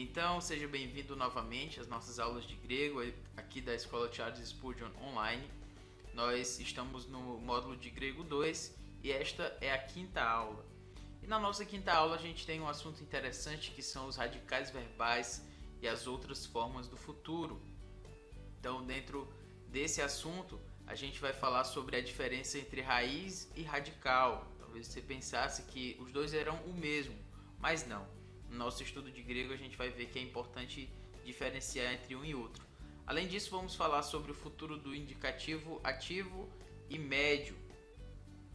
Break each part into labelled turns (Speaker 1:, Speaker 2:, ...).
Speaker 1: Então, seja bem-vindo novamente às nossas aulas de grego aqui da Escola Charles Spurgeon Online. Nós estamos no módulo de grego 2 e esta é a quinta aula. E na nossa quinta aula a gente tem um assunto interessante que são os radicais verbais e as outras formas do futuro. Então, dentro desse assunto, a gente vai falar sobre a diferença entre raiz e radical. Talvez você pensasse que os dois eram o mesmo, mas não. No nosso estudo de grego a gente vai ver que é importante diferenciar entre um e outro. Além disso, vamos falar sobre o futuro do indicativo ativo e médio.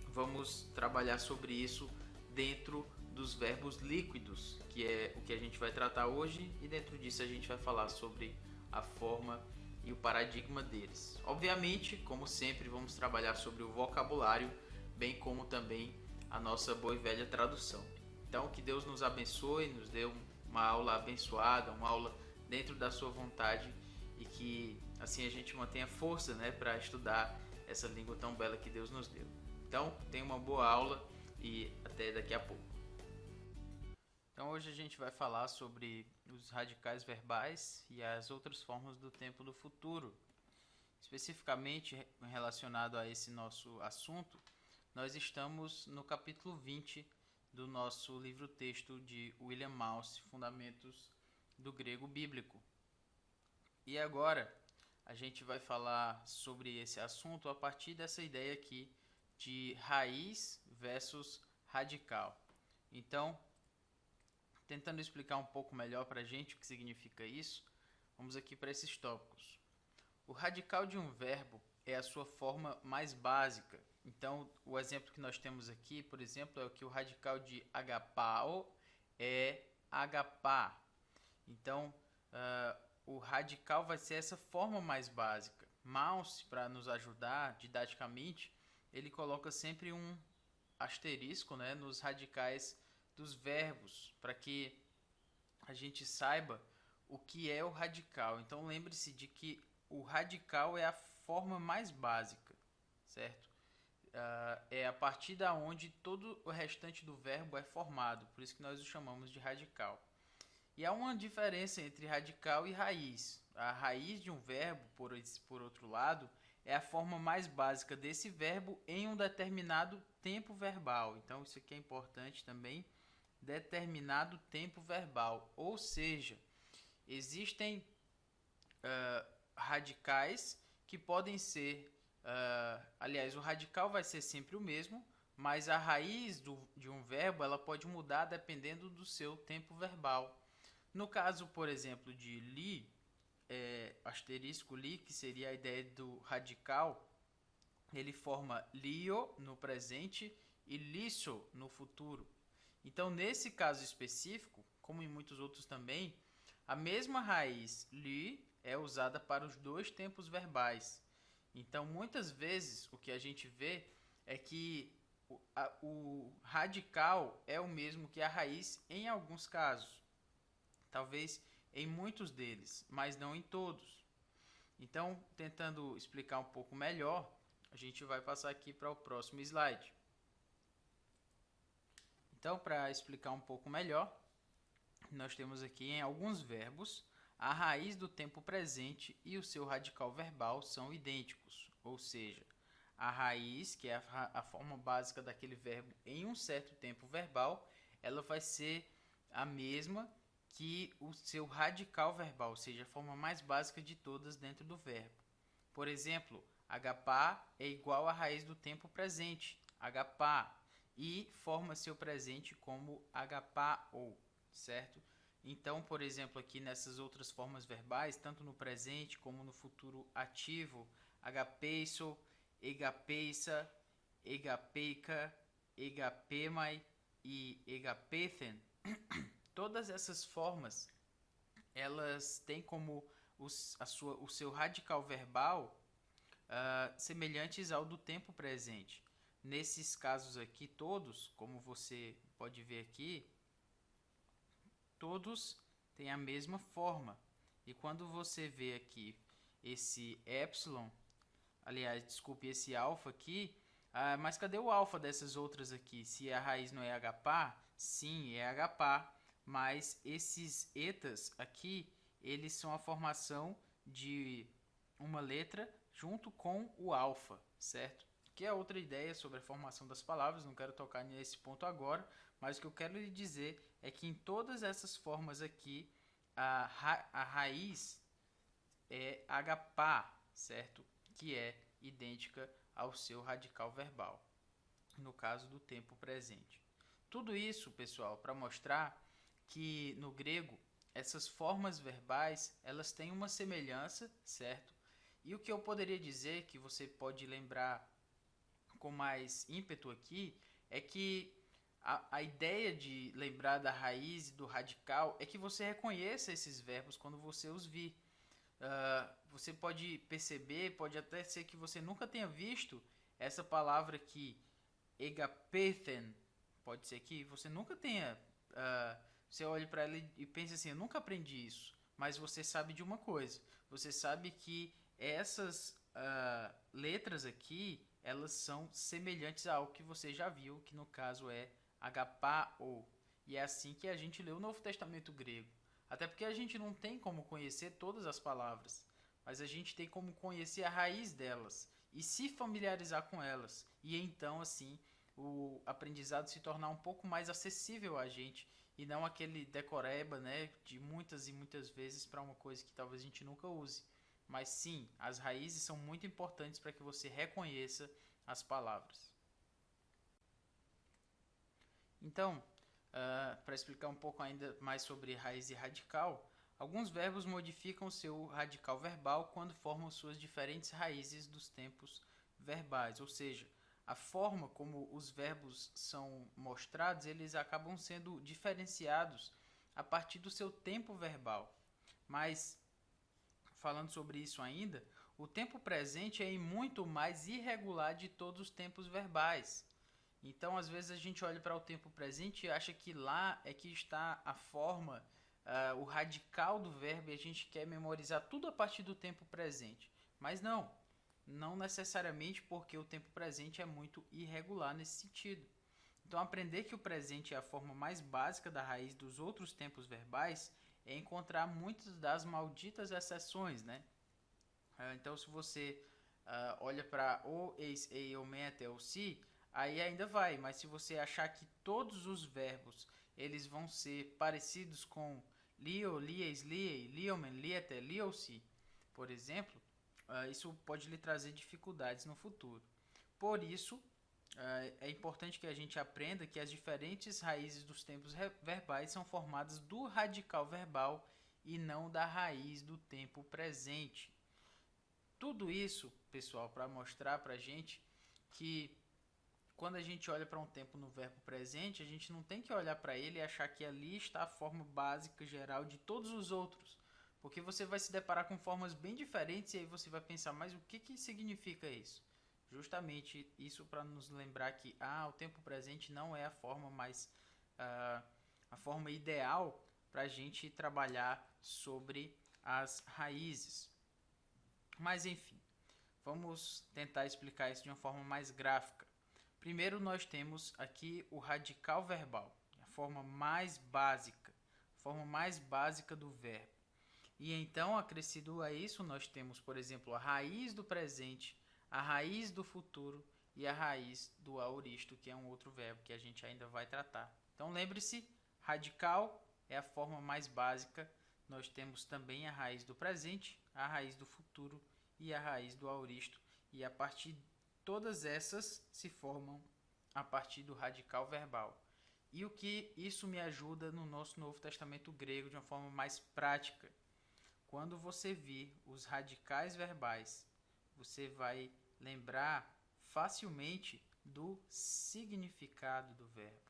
Speaker 1: Vamos trabalhar sobre isso dentro dos verbos líquidos, que é o que a gente vai tratar hoje, e dentro disso a gente vai falar sobre a forma e o paradigma deles. Obviamente, como sempre, vamos trabalhar sobre o vocabulário, bem como também a nossa boa e velha tradução. Então, que Deus nos abençoe, nos dê uma aula abençoada, uma aula dentro da sua vontade e que assim a gente mantenha força, para estudar essa língua tão bela que Deus nos deu. Então, tenha uma boa aula e até daqui a pouco. Então, hoje a gente vai falar sobre os radicais verbais e as outras formas do tempo do futuro. Especificamente relacionado a esse nosso assunto, nós estamos no capítulo 20 do nosso livro-texto de William Mouse, Fundamentos do Grego Bíblico. E agora a gente vai falar sobre esse assunto a partir dessa ideia aqui de raiz versus radical. Então, tentando explicar um pouco melhor para a gente o que significa isso, vamos aqui para esses tópicos. O radical de um verbo é a sua forma mais básica. Então, o exemplo que nós temos aqui, por exemplo, é que o radical de agapao é agapá. Então, o radical vai ser essa forma mais básica. Mouse, para nos ajudar didaticamente, ele coloca sempre um asterisco, nos radicais dos verbos, para que a gente saiba o que é o radical. Então, lembre-se de que o radical é a forma mais básica, certo? É a partir da onde todo o restante do verbo é formado, por isso que nós o chamamos de radical. E há uma diferença entre radical e raiz. A raiz de um verbo, por outro lado, é a forma mais básica desse verbo em um determinado tempo verbal. Então, isso aqui é importante também, determinado tempo verbal. Ou seja, existem radicais que podem ser... aliás, o radical vai ser sempre o mesmo, mas a raiz de um verbo ela pode mudar dependendo do seu tempo verbal. No caso, por exemplo, de li, asterisco li, que seria a ideia do radical, ele forma lio no presente e liso no futuro. Então, nesse caso específico, como em muitos outros também, a mesma raiz li é usada para os dois tempos verbais. Então, muitas vezes, o que a gente vê é que o radical é o mesmo que a raiz em alguns casos. Talvez em muitos deles, mas não em todos. Então, tentando explicar um pouco melhor, a gente vai passar aqui para o próximo slide. Então, para explicar um pouco melhor, nós temos aqui em alguns verbos a raiz do tempo presente e o seu radical verbal são idênticos, ou seja, a raiz, que é a forma básica daquele verbo em um certo tempo verbal, ela vai ser a mesma que o seu radical verbal, ou seja, a forma mais básica de todas dentro do verbo. Por exemplo, agapá é igual à raiz do tempo presente, agapá, e forma seu presente como agapao, certo? Então, por exemplo, aqui nessas outras formas verbais, tanto no presente como no futuro ativo, agapeiso, egapeisa, egapeica, egapemai e egapethen, todas essas formas, elas têm como o seu radical verbal semelhantes ao do tempo presente. Nesses casos aqui, todos, como você pode ver aqui, todos têm a mesma forma. E quando você vê aqui esse epsilon, aliás, desculpe, esse alfa aqui, mas cadê o alfa dessas outras aqui? Se a raiz não é agapá, sim, é agapá. mas esses etas aqui, eles são a formação de uma letra junto com o alfa, certo? Que é outra ideia sobre a formação das palavras, não quero tocar nesse ponto agora, mas o que eu quero lhe dizer é que em todas essas formas aqui, a raiz é HPA, certo? Que é idêntica ao seu radical verbal, no caso do tempo presente. Tudo isso, pessoal, para mostrar que no grego essas formas verbais elas têm uma semelhança, certo? E o que eu poderia dizer que você pode lembrar com mais ímpeto aqui é que a ideia de lembrar da raiz e do radical é que você reconheça esses verbos quando você os vir. Você pode perceber, pode até ser que você nunca tenha visto essa palavra aqui, egapethen. Pode ser que você nunca tenha. Você olhe para ela e pense assim: eu nunca aprendi isso. Mas você sabe de uma coisa: você sabe que essas letras aqui elas são semelhantes a algo que você já viu, que no caso é agapao. E é assim que a gente lê o Novo Testamento grego. Até porque a gente não tem como conhecer todas as palavras, mas a gente tem como conhecer a raiz delas e se familiarizar com elas. E então, assim, o aprendizado se tornar um pouco mais acessível a gente e não aquele decoreba, né, de muitas e muitas vezes para uma coisa que talvez a gente nunca use. Mas sim, as raízes são muito importantes para que você reconheça as palavras. Então, para explicar um pouco ainda mais sobre raiz e radical, alguns verbos modificam seu radical verbal quando formam suas diferentes raízes dos tempos verbais, ou seja, a forma como os verbos são mostrados, eles acabam sendo diferenciados a partir do seu tempo verbal. Mas, falando sobre isso ainda, o tempo presente é muito mais irregular de todos os tempos verbais. Então, às vezes a gente olha para o tempo presente e acha que lá é que está a forma, o radical do verbo e a gente quer memorizar tudo a partir do tempo presente. Mas não, não necessariamente porque o tempo presente é muito irregular nesse sentido. Então, aprender que o presente é a forma mais básica da raiz dos outros tempos verbais é encontrar muitas das malditas exceções, né? Então, se você olha para o, eis, ei, o, meta, o, si, aí ainda vai. Mas se você achar que todos os verbos eles vão ser parecidos com lio, lies, liei, liomen, liete, liosi, por exemplo, isso pode lhe trazer dificuldades no futuro. Por isso, é importante que a gente aprenda que as diferentes raízes dos tempos verbais são formadas do radical verbal e não da raiz do tempo presente. Tudo isso, pessoal, para mostrar para a gente que quando a gente olha para um tempo no verbo presente, a gente não tem que olhar para ele e achar que ali está a forma básica geral de todos os outros, porque você vai se deparar com formas bem diferentes e aí você vai pensar, mas o que significa isso? Justamente isso para nos lembrar que o tempo presente não é a forma mais a forma ideal para a gente trabalhar sobre as raízes. Mas enfim, vamos tentar explicar isso de uma forma mais gráfica. Primeiro nós temos aqui o radical verbal, a forma mais básica do verbo. E então, acrescido a isso, nós temos, por exemplo, a raiz do presente, a raiz do futuro e a raiz do aoristo, que é um outro verbo que a gente ainda vai tratar. Então, lembre-se, radical é a forma mais básica. Nós temos também a raiz do presente, a raiz do futuro e a raiz do aoristo. E a partir todas essas se formam a partir do radical verbal. E o que isso me ajuda no nosso Novo Testamento grego de uma forma mais prática? Quando você vir os radicais verbais, você vai lembrar facilmente do significado do verbo.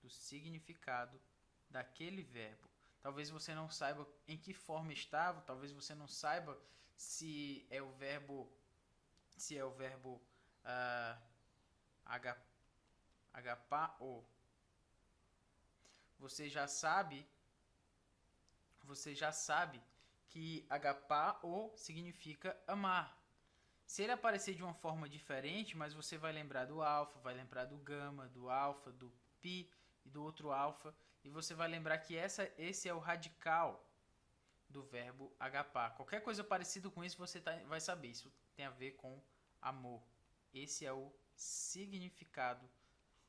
Speaker 1: Do significado daquele verbo. Talvez você não saiba em que forma estava, talvez você não saiba se é o verbo agapao. Você já sabe que agapao significa amar. Se ele aparecer de uma forma diferente, mas você vai lembrar do alfa, vai lembrar do gama, do alfa, do pi, e do outro alfa, e você vai lembrar que esse é o radical do verbo agapar. Qualquer coisa parecida com isso você vai saber. Isso tem a ver com amor. Esse é o significado,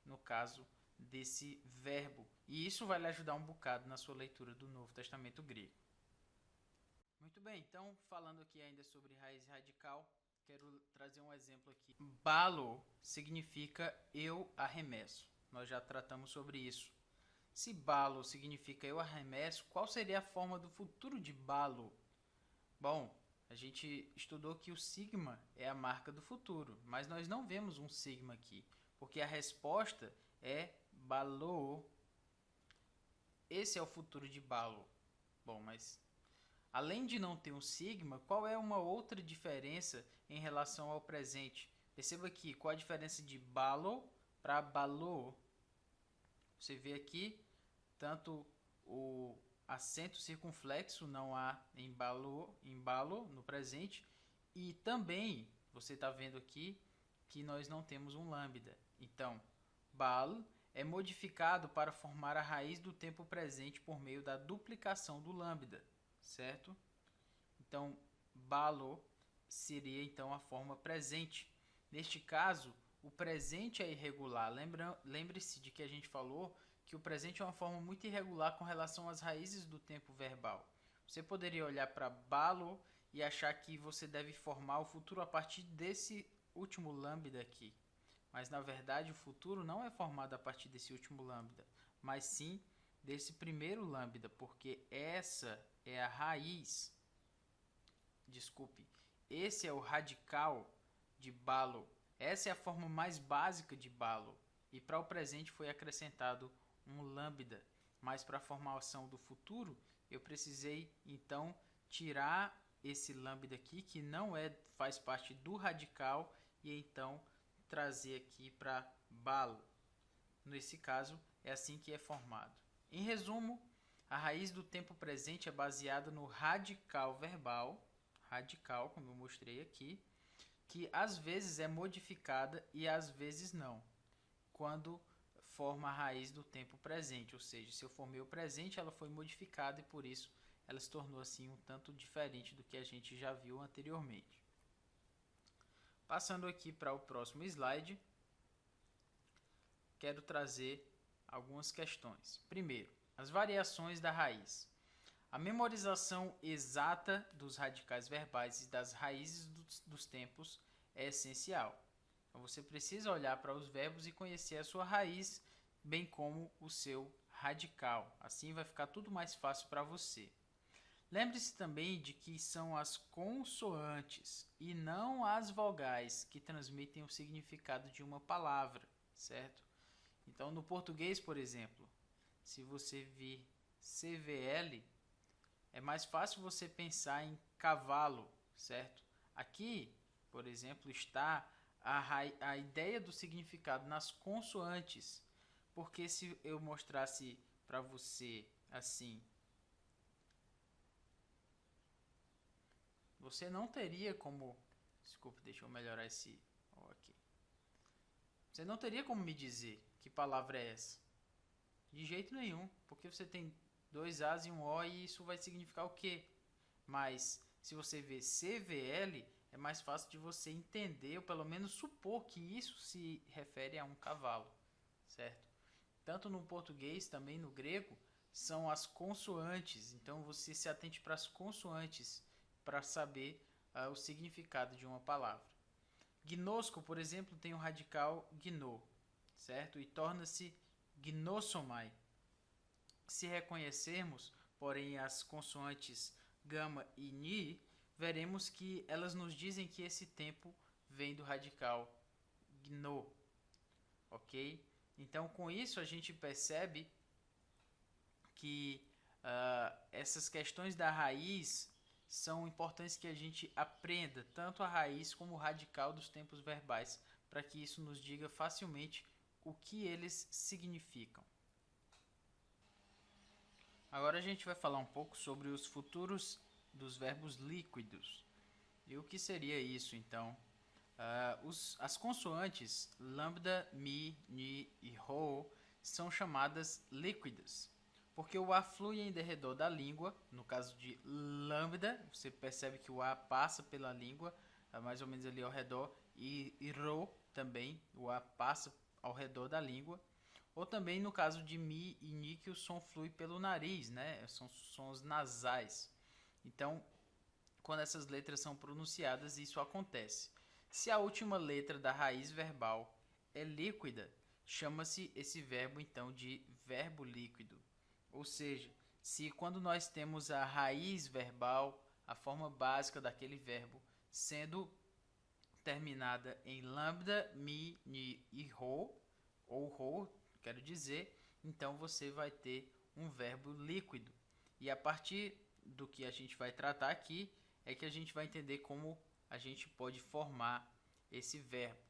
Speaker 1: no caso, desse verbo. E isso vai lhe ajudar um bocado na sua leitura do Novo Testamento grego. Muito bem, então, falando aqui ainda sobre raiz radical, quero trazer um exemplo aqui. Balo significa eu arremesso. Nós já tratamos sobre isso. Se balo significa eu arremesso, qual seria a forma do futuro de balo? Bom, a gente estudou que o sigma é a marca do futuro, mas nós não vemos um sigma aqui, porque a resposta é balou. Esse é o futuro de balo. Bom, mas além de não ter um sigma, qual é uma outra diferença em relação ao presente? Perceba aqui qual a diferença de balo para balou. Você vê aqui tanto o acento circunflexo não há embalo no presente, e também você está vendo aqui que nós não temos um lambda. Então, bal é modificado para formar a raiz do tempo presente por meio da duplicação do lambda, certo? Então, balo seria então a forma presente. Neste caso, o presente é irregular. Lembre-se de que a gente falou que o presente é uma forma muito irregular com relação às raízes do tempo verbal. Você poderia olhar para balo e achar que você deve formar o futuro a partir desse último lambda aqui. Mas na verdade o futuro não é formado a partir desse último lambda, mas sim desse primeiro lambda, porque essa é a raiz. Desculpe, esse é o radical de balo. Essa é a forma mais básica de balo. E para o presente foi acrescentado um lambda. Mas para a formação do futuro, eu precisei então tirar esse lambda aqui, que não faz parte do radical, e então trazer aqui para balo. Nesse caso, é assim que é formado. Em resumo, a raiz do tempo presente é baseada no radical verbal, radical, como eu mostrei aqui, que às vezes é modificada e às vezes não, quando forma a raiz do tempo presente, ou seja, se eu formei o presente, ela foi modificada e por isso ela se tornou assim um tanto diferente do que a gente já viu anteriormente. Passando aqui para o próximo slide, quero trazer algumas questões. Primeiro, as variações da raiz. A memorização exata dos radicais verbais e das raízes dos tempos é essencial. Então, você precisa olhar para os verbos e conhecer a sua raiz, bem como o seu radical. Assim vai ficar tudo mais fácil para você. Lembre-se também de que são as consoantes e não as vogais que transmitem o significado de uma palavra, certo? Então, no português, por exemplo, se você vir CVL, é mais fácil você pensar em cavalo, certo? Aqui, por exemplo, está a ideia do significado nas consoantes, porque se eu mostrasse para você assim, você não teria como... Desculpe, deixa eu melhorar esse O aqui. Você não teria como me dizer que palavra é essa. De jeito nenhum, porque você tem dois As e um O e isso vai significar o quê? Mas se você vê CVL, é mais fácil de você entender, ou pelo menos supor que isso se refere a um cavalo, certo? Tanto no português, também no grego, são as consoantes. Então você se atente para as consoantes para saber o significado de uma palavra. Gnosco, por exemplo, tem o radical gno, certo? E torna-se gnossomai. Se reconhecermos, porém, as consoantes gama e ni, veremos que elas nos dizem que esse tempo vem do radical gno, ok? Então, com isso, a gente percebe que essas questões da raiz são importantes que a gente aprenda tanto a raiz como o radical dos tempos verbais, para que isso nos diga facilmente o que eles significam. Agora a gente vai falar um pouco sobre os futuros dos verbos líquidos. E o que seria isso, então? As consoantes lambda, mi, ni e ho são chamadas líquidas, porque o ar flui em derredor da língua. No caso de lambda, você percebe que o ar passa pela língua, mais ou menos ali ao redor, e rho também, o ar passa ao redor da língua. Ou também no caso de mi e ni, que o som flui pelo nariz, né? São sons nasais. Então, quando essas letras são pronunciadas, isso acontece. Se a última letra da raiz verbal é líquida, chama-se esse verbo então de verbo líquido. Ou seja, se quando nós temos a raiz verbal, a forma básica daquele verbo, sendo terminada em lambda, mi, ni e rho, ou rho, quero dizer, então você vai ter um verbo líquido. E a partir do que a gente vai tratar aqui, é que a gente vai entender como a gente pode formar esse verbo.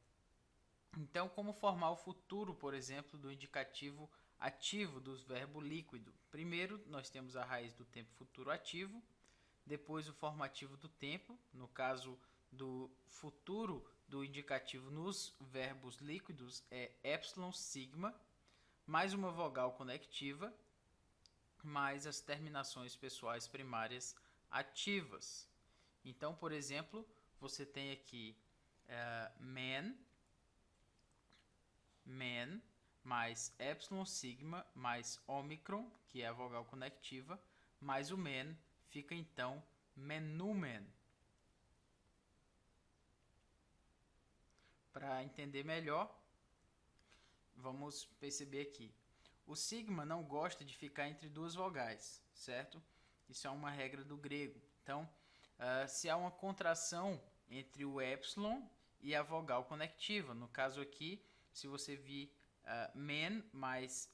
Speaker 1: Então, como formar o futuro, por exemplo, do indicativo ativo dos verbos líquido? Primeiro, nós temos a raiz do tempo futuro ativo, depois o formativo do tempo, no caso do futuro do indicativo nos verbos líquidos é epsilon sigma, mais uma vogal conectiva, mais as terminações pessoais primárias ativas. Então, por exemplo, você tem aqui man, mais epsilon sigma, mais ômicron, que é a vogal conectiva, mais o man, fica então menumen. Para entender melhor, vamos perceber aqui. O sigma não gosta de ficar entre duas vogais, certo? Isso é uma regra do grego. Então, se há uma contração entre o epsilon e a vogal conectiva, no caso aqui, se você vir men mais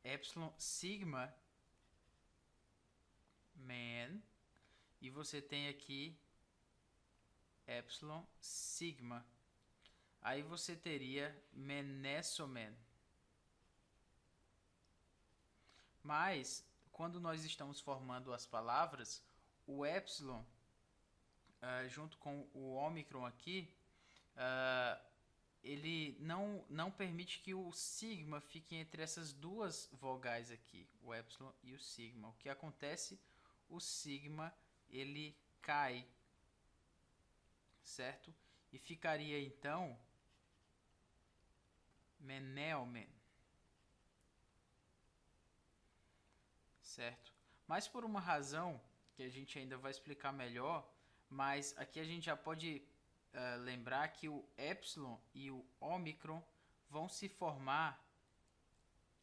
Speaker 1: epsilon sigma, man, e você tem aqui epsilon sigma, aí você teria menessomen. Mas, quando nós estamos formando as palavras, o epsilon, junto com o ômicron aqui, ele não permite que o sigma fique entre essas duas vogais aqui, o epsilon e o sigma. O que acontece? O sigma, ele cai, certo? E ficaria, então, menelmen. Certo? Mas por uma razão que a gente ainda vai explicar melhor, mas aqui a gente já pode lembrar que o epsilon e o ômicron vão se formar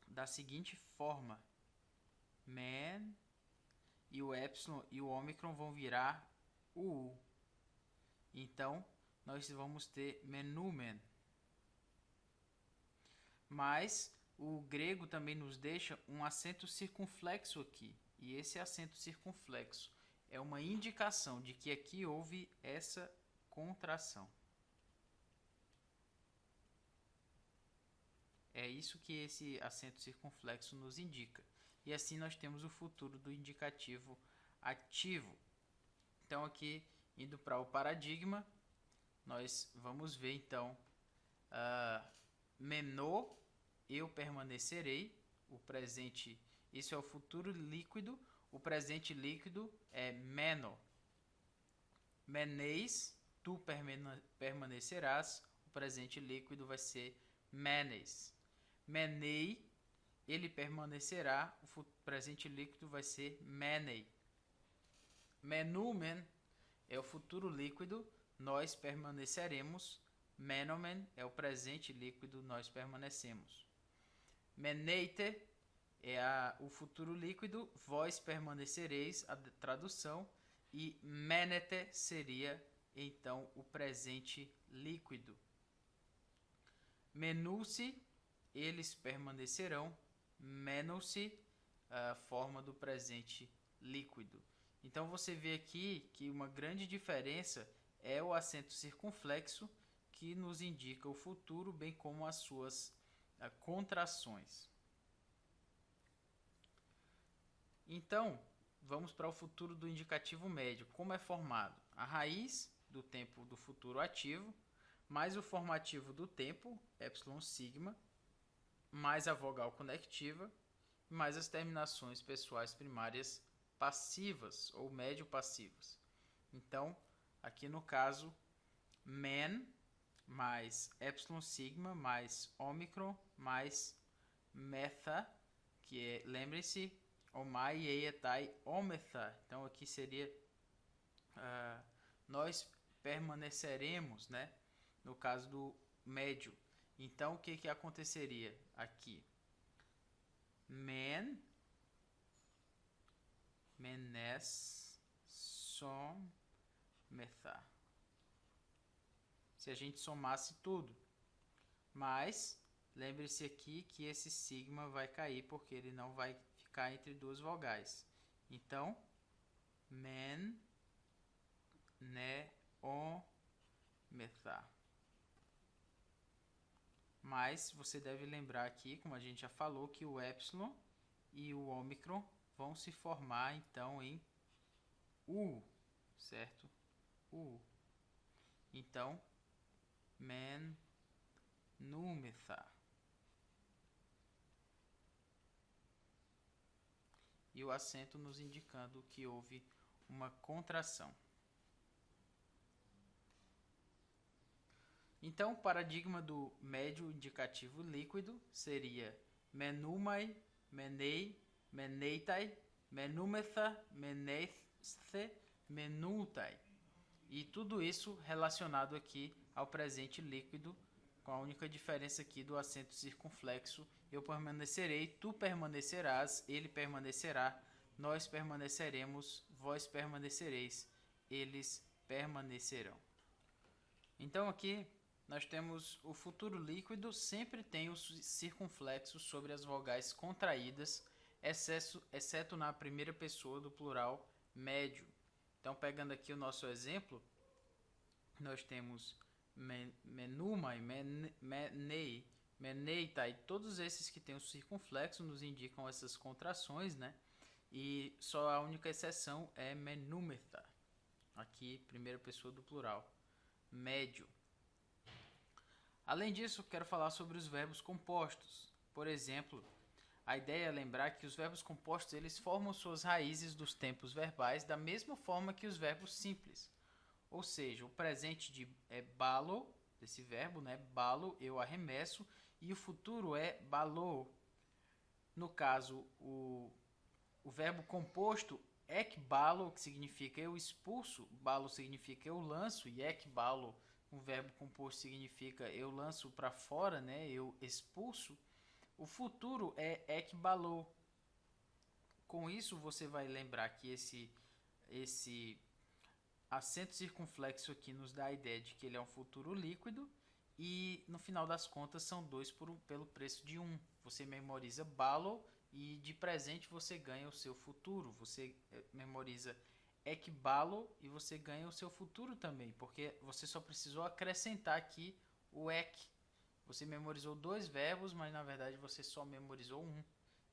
Speaker 1: da seguinte forma: man, e o epsilon e o ômicron vão virar o U. Então, nós vamos ter menumen. Mas o grego também nos deixa um acento circunflexo aqui. E esse acento circunflexo é uma indicação de que aqui houve essa contração. É isso que esse acento circunflexo nos indica. E assim nós temos o futuro do indicativo ativo. Então aqui, indo para o paradigma, nós vamos ver então menor, eu permanecerei, o presente, isso é o futuro líquido, o presente líquido é meno. Meneis, tu permanecerás, o presente líquido vai ser menes. Menei, ele permanecerá, o presente líquido vai ser menei. Menumen é o futuro líquido, nós permaneceremos. Menomen é o presente líquido, nós permanecemos. Meneite é o futuro líquido, vós permanecereis, a tradução, e menete seria então o presente líquido. Menusse, eles permanecerão. Menusse, a forma do presente líquido. Então você vê aqui que uma grande diferença é o acento circunflexo, que nos indica o futuro, bem como as suas contrações. Então, vamos para o futuro do indicativo médio. Como é formado? A raiz do tempo do futuro ativo, mais o formativo do tempo, epsilon sigma, mais a vogal conectiva, mais as terminações pessoais primárias passivas ou médio-passivas. Então, aqui no caso, man mais epsilon sigma mais ômicron mais metha, que é, lembrem-se, omai eietai ometha. Então aqui seria nós permaneceremos, né? No caso do médio. Então o que que aconteceria aqui? Men, menes, som, metha. Se a gente somasse tudo. Mas lembre-se aqui que esse sigma vai cair porque ele não vai ficar entre duas vogais. Então, men, ne, on, metha. Mas você deve lembrar aqui, como a gente já falou, que o epsilon e o ômicron vão se formar então em U, certo? U. Então, men, numetha. E o acento nos indicando que houve uma contração. Então, o paradigma do médio indicativo líquido seria menumai, menei, meneitai, menumetha, meneithe, menultai. E tudo isso relacionado aqui ao presente líquido, com a única diferença aqui do acento circunflexo. Eu permanecerei, tu permanecerás, ele permanecerá, nós permaneceremos, vós permanecereis, eles permanecerão. Então aqui nós temos o futuro líquido, sempre tem o circunflexo sobre as vogais contraídas, exceto na primeira pessoa do plural médio. Então, pegando aqui o nosso exemplo, nós temos menumai, menei, meneitai, todos esses que têm o circunflexo nos indicam essas contrações, né? E só a única exceção é menumetha, aqui primeira pessoa do plural médio. Além disso, quero falar sobre os verbos compostos. Por exemplo, a ideia é lembrar que os verbos compostos eles formam suas raízes dos tempos verbais da mesma forma que os verbos simples. Ou seja, o presente é balo, desse verbo, né? Balo, eu arremesso, e o futuro é balou. No caso, o verbo composto ekbalo, que significa eu expulso, balo significa eu lanço, e ekbalo, um verbo composto significa eu lanço para fora, né? Eu expulso. O futuro é ekbalou. Com isso você vai lembrar que esse acento circunflexo aqui nos dá a ideia de que ele é um futuro líquido e no final das contas são 2 pelo preço de 1. Você memoriza balo e de presente você ganha o seu futuro. Você memoriza ekbalo e você ganha o seu futuro também, porque você só precisou acrescentar aqui o ek. Você memorizou 2 verbos, mas na verdade você só memorizou um.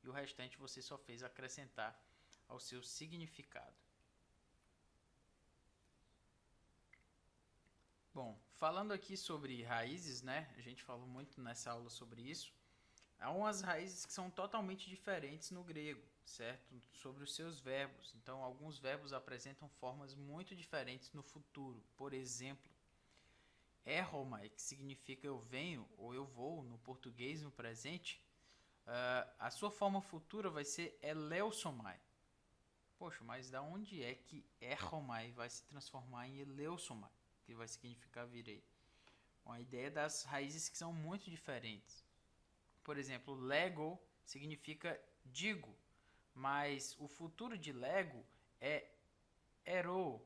Speaker 1: E o restante você só fez acrescentar ao seu significado. Bom, falando aqui sobre raízes, né? A gente falou muito nessa aula sobre isso. Há umas raízes que são totalmente diferentes no grego, certo? Sobre os seus verbos. Então, alguns verbos apresentam formas muito diferentes no futuro. Por exemplo, erromai, que significa eu venho ou eu vou no português no presente, a sua forma futura vai ser eleusomai. Poxa, mas da onde é que erromai vai se transformar em eleusomai? Que vai significar virei. Uma ideia das raízes que são muito diferentes. Por exemplo, lego significa digo, mas o futuro de lego é ero,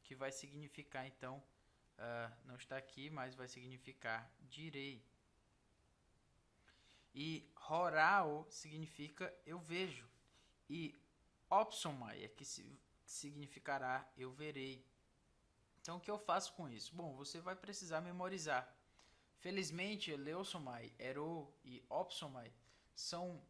Speaker 1: que vai significar então, não está aqui, mas vai significar direi. E horao significa eu vejo. E opsomai é que significará eu verei. Então, o que eu faço com isso? Bom, você vai precisar memorizar. Felizmente, eleusomai, ero e opsomai são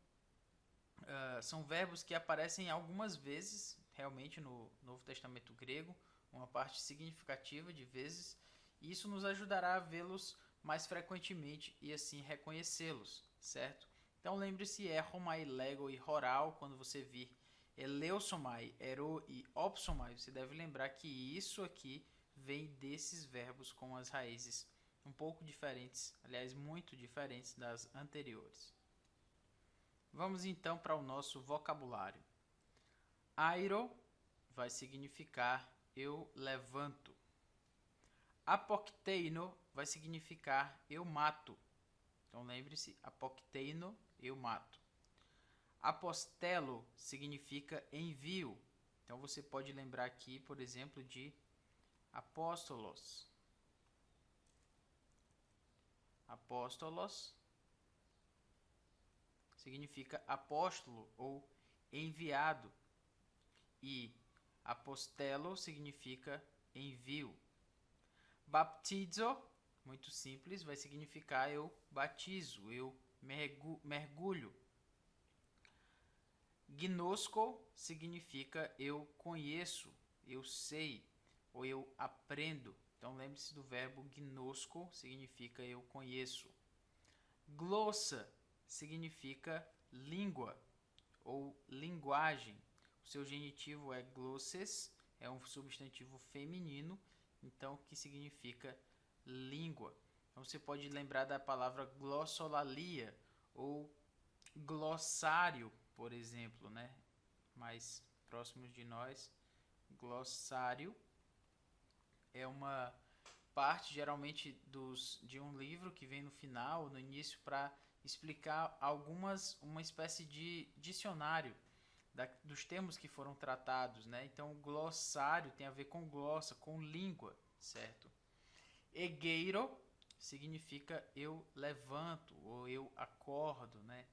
Speaker 1: verbos que aparecem algumas vezes, realmente, no Novo Testamento grego, uma parte significativa de vezes, e isso nos ajudará a vê-los mais frequentemente e assim reconhecê-los, certo? Então lembre-se, erromai, lego e horal, quando você vir eleusomai, ero e opsomai, você deve lembrar que isso aqui vem desses verbos com as raízes um pouco diferentes, aliás, muito diferentes das anteriores. Vamos então para o nosso vocabulário. Airo vai significar eu levanto. Apokteino vai significar eu mato. Então lembre-se, apokteino, eu mato. Apostelo significa envio. Então você pode lembrar aqui, por exemplo, de apóstolos. Apóstolos significa apóstolo ou enviado. E apostelo significa envio. Baptizo, muito simples, vai significar eu batizo, eu mergulho. Gnosco significa eu conheço, eu sei, ou eu aprendo. Então lembre-se do verbo gnosco, significa eu conheço. Glossa significa língua ou linguagem. O seu genitivo é glosses, é um substantivo feminino, então que significa língua. Então você pode lembrar da palavra glossolalia ou glossário, por exemplo, né? Mais próximos de nós. Glossário é uma parte geralmente de um livro que vem no final, no início, para explicar uma espécie de dicionário dos termos que foram tratados, né? Então, glossário tem a ver com glossa, com língua, certo? Egeiro significa eu levanto ou eu acordo, né?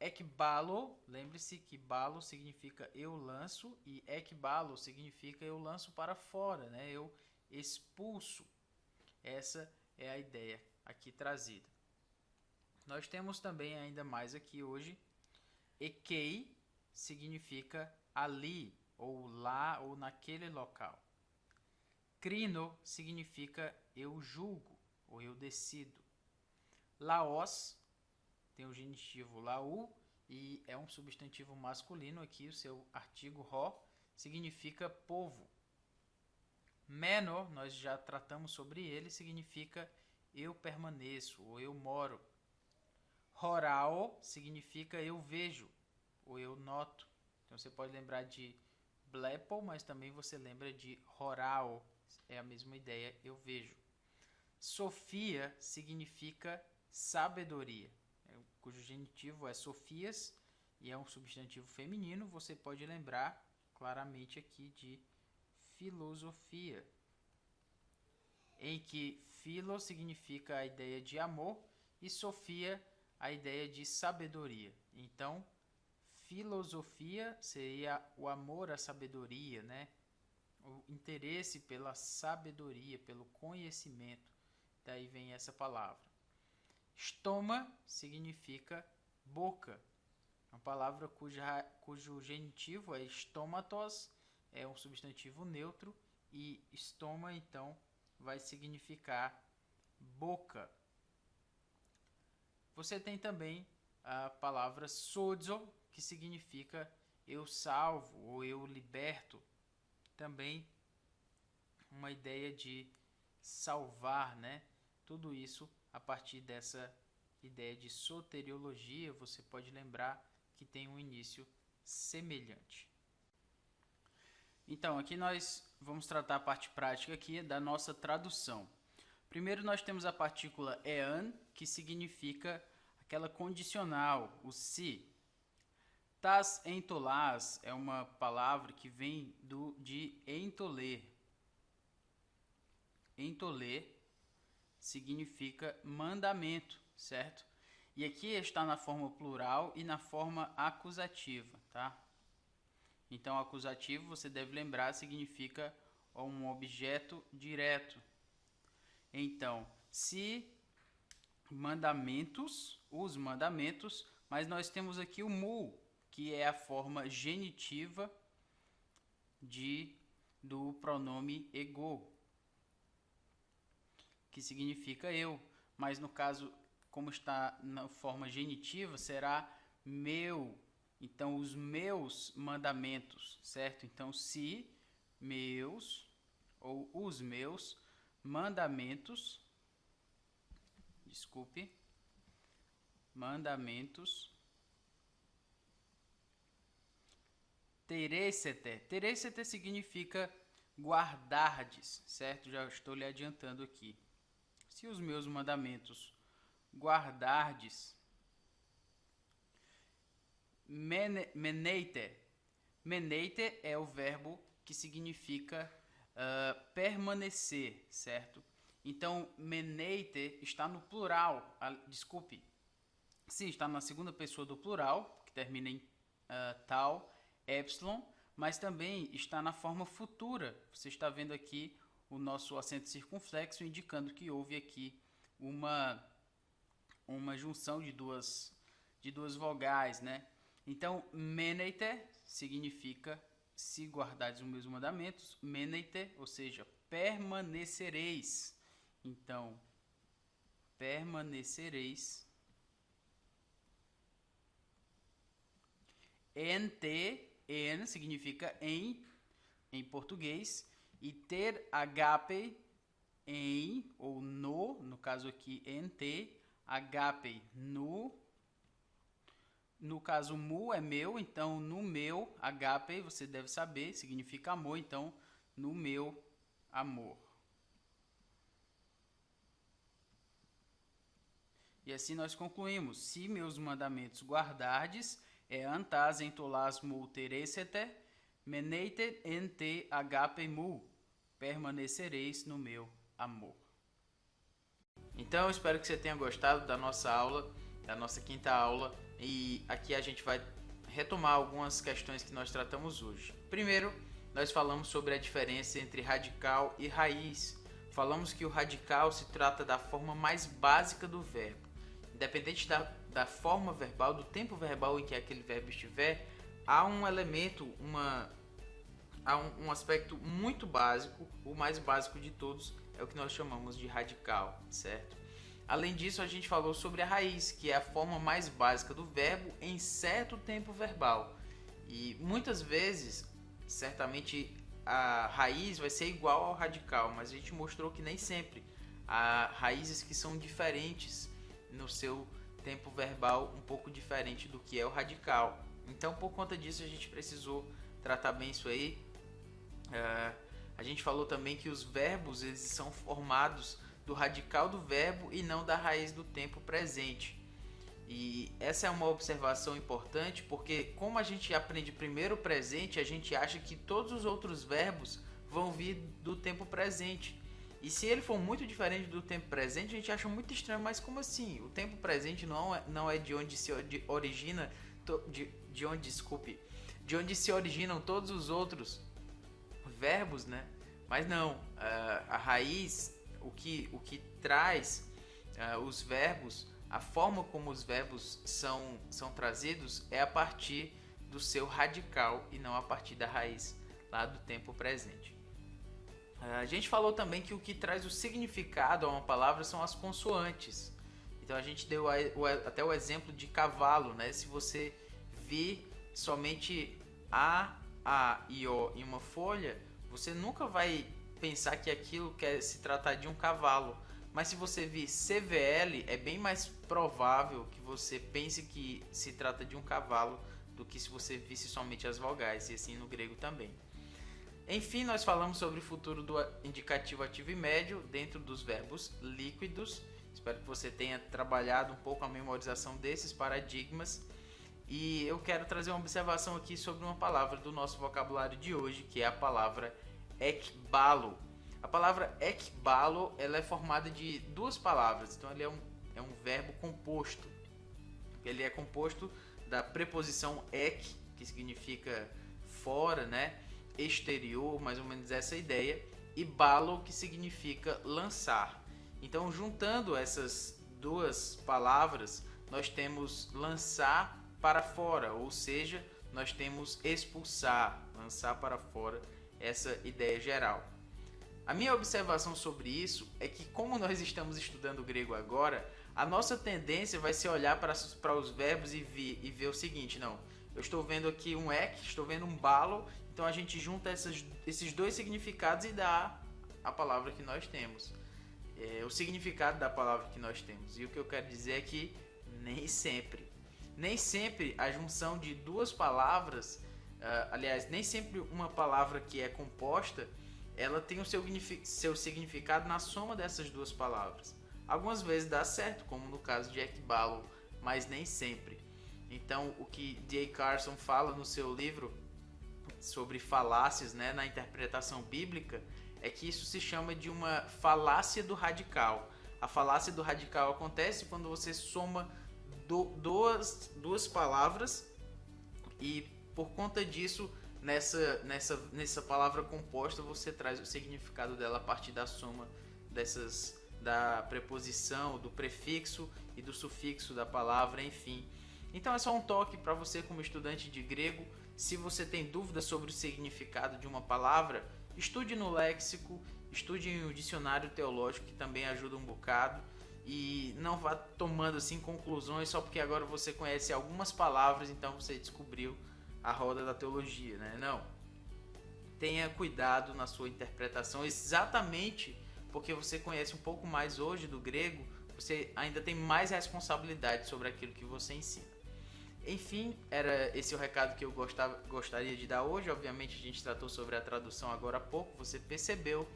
Speaker 1: Ekbalo, lembre-se que balo significa eu lanço e ekbalo significa eu lanço para fora, né? Eu expulso. Essa é a ideia aqui trazida. Nós temos também ainda mais aqui hoje, ekei significa ali, ou lá, ou naquele local. Crino significa eu julgo, ou eu decido. Laos tem o genitivo lau e é um substantivo masculino aqui, o seu artigo ro significa povo. Menor, nós já tratamos sobre ele, significa eu permaneço ou eu moro. Horao significa eu vejo ou eu noto. Então você pode lembrar de blepo, mas também você lembra de horao, é a mesma ideia, eu vejo. Sofia significa sabedoria, cujo genitivo é sofias e é um substantivo feminino. Você pode lembrar claramente aqui de filosofia, em que philo significa a ideia de amor e sofia a ideia de sabedoria. Então, filosofia seria o amor à sabedoria, né? O interesse pela sabedoria, pelo conhecimento. Daí vem essa palavra. Stoma significa boca. Uma palavra cujo genitivo é stomatos, é um substantivo neutro, e estoma, então, vai significar boca. Você tem também a palavra sozo, que significa eu salvo ou eu liberto. Também uma ideia de salvar, né? Tudo isso a partir dessa ideia de soteriologia, você pode lembrar que tem um início semelhante. Então, aqui nós vamos tratar a parte prática aqui da nossa tradução. Primeiro nós temos a partícula ean, que significa aquela condicional, o se. Tas entolás é uma palavra que vem de entoler. Entoler significa mandamento, certo? E aqui está na forma plural e na forma acusativa, tá? Então, acusativo, você deve lembrar, significa um objeto direto. Então, se mandamentos, os mandamentos, mas nós temos aqui o mu, que é a forma genitiva do pronome ego. que significa eu, mas no caso, como está na forma genitiva, será meu. Então, os meus mandamentos, certo? Então, se meus ou os meus mandamentos, mandamentos, teresete significa guardardes, certo? Já estou lhe adiantando aqui. Se os meus mandamentos guardardes, meneite é o verbo que significa permanecer, certo? Então, meneite está no plural, sim, está na segunda pessoa do plural, que termina em tal, epsilon, mas também está na forma futura. Você está vendo aqui o nosso acento circunflexo, indicando que houve aqui uma junção de duas vogais, né? Então, meneite significa se guardares os meus mandamentos, meneite, ou seja, permanecereis. Então, permanecereis. En significa em português, e ter agape em ou no caso aqui ente, agape no caso mu é meu, então no meu, agape você deve saber, significa amor, então no meu amor. E assim nós concluímos: se meus mandamentos guardardes, antas entolas mu teresete, meneite ente agape mu, permanecereis no meu amor. Então eu espero que você tenha gostado da nossa aula, da nossa quinta aula, e aqui a gente vai retomar algumas questões que nós tratamos hoje. Primeiro, nós falamos sobre a diferença entre radical e raiz. Falamos que o radical se trata da forma mais básica do verbo. Independente da forma verbal, do tempo verbal em que aquele verbo estiver, há um elemento, há um aspecto muito básico, o mais básico de todos, é o que nós chamamos de radical, certo? Além disso, a gente falou sobre a raiz, que é a forma mais básica do verbo em certo tempo verbal. E muitas vezes, certamente, a raiz vai ser igual ao radical, mas a gente mostrou que nem sempre. Há raízes que são diferentes no seu tempo verbal, um pouco diferente do que é o radical. Então, por conta disso, a gente precisou tratar bem isso aí. A gente falou também que os verbos eles são formados do radical do verbo e não da raiz do tempo presente. E essa é uma observação importante, porque como a gente aprende primeiro o presente, a gente acha que todos os outros verbos vão vir do tempo presente. E se ele for muito diferente do tempo presente, a gente acha muito estranho, mas como assim? O tempo presente não é de onde se origina, de onde se originam todos os outros verbos, né? Mas não, a raiz, o que traz os verbos, a forma como os verbos são trazidos é a partir do seu radical e não a partir da raiz lá do tempo presente. A gente falou também que o que traz o significado a uma palavra são as consoantes. Então a gente deu até o exemplo de cavalo, né? Se você vir somente A e O em uma folha, você nunca vai pensar que aquilo quer se tratar de um cavalo. Mas se você vir CVL, é bem mais provável que você pense que se trata de um cavalo do que se você visse somente as vogais, e assim no grego também. Enfim, nós falamos sobre o futuro do indicativo ativo e médio dentro dos verbos líquidos. Espero que você tenha trabalhado um pouco a memorização desses paradigmas. E eu quero trazer uma observação aqui sobre uma palavra do nosso vocabulário de hoje, que é a palavra ekbalo. A palavra ekbalo ela é formada de duas palavras, então ele é um verbo composto. Ele é composto da preposição ek, que significa fora, né? Exterior, mais ou menos essa ideia, e balo, que significa lançar. Então, juntando essas duas palavras, nós temos lançar para fora, ou seja, nós temos expulsar, lançar para fora, essa ideia geral. A minha observação sobre isso é que, como nós estamos estudando grego agora, a nossa tendência vai ser olhar para os verbos e ver o seguinte: não, eu estou vendo aqui um ek, estou vendo um balo, então a gente junta esses dois significados e dá a palavra que nós temos. O significado da palavra que nós temos. E o que eu quero dizer é que nem sempre. Nem sempre a junção de duas palavras, aliás, nem sempre uma palavra que é composta, ela tem o seu significado na soma dessas duas palavras. Algumas vezes dá certo, como no caso de ekbalo, mas nem sempre. Então, o que D.A. Carson fala no seu livro sobre falácias, né, na interpretação bíblica, é que isso se chama de uma falácia do radical. A falácia do radical acontece quando você soma duas palavras e, por conta disso, nessa palavra composta, você traz o significado dela a partir da soma da preposição, do prefixo e do sufixo da palavra, enfim. Então é só um toque para você como estudante de grego. Se você tem dúvidas sobre o significado de uma palavra, estude no léxico, estude em um dicionário teológico, que também ajuda um bocado, e não vá tomando assim conclusões só porque agora você conhece algumas palavras, então você descobriu a roda da teologia, né? Não. Tenha cuidado na sua interpretação, exatamente porque você conhece um pouco mais hoje do grego, você ainda tem mais responsabilidade sobre aquilo que você ensina. Enfim, era esse o recado que eu gostaria de dar hoje. Obviamente a gente tratou sobre a tradução agora há pouco, você percebeu,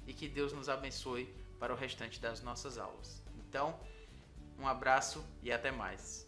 Speaker 1: e que Deus nos abençoe para o restante das nossas aulas. Então, um abraço e até mais.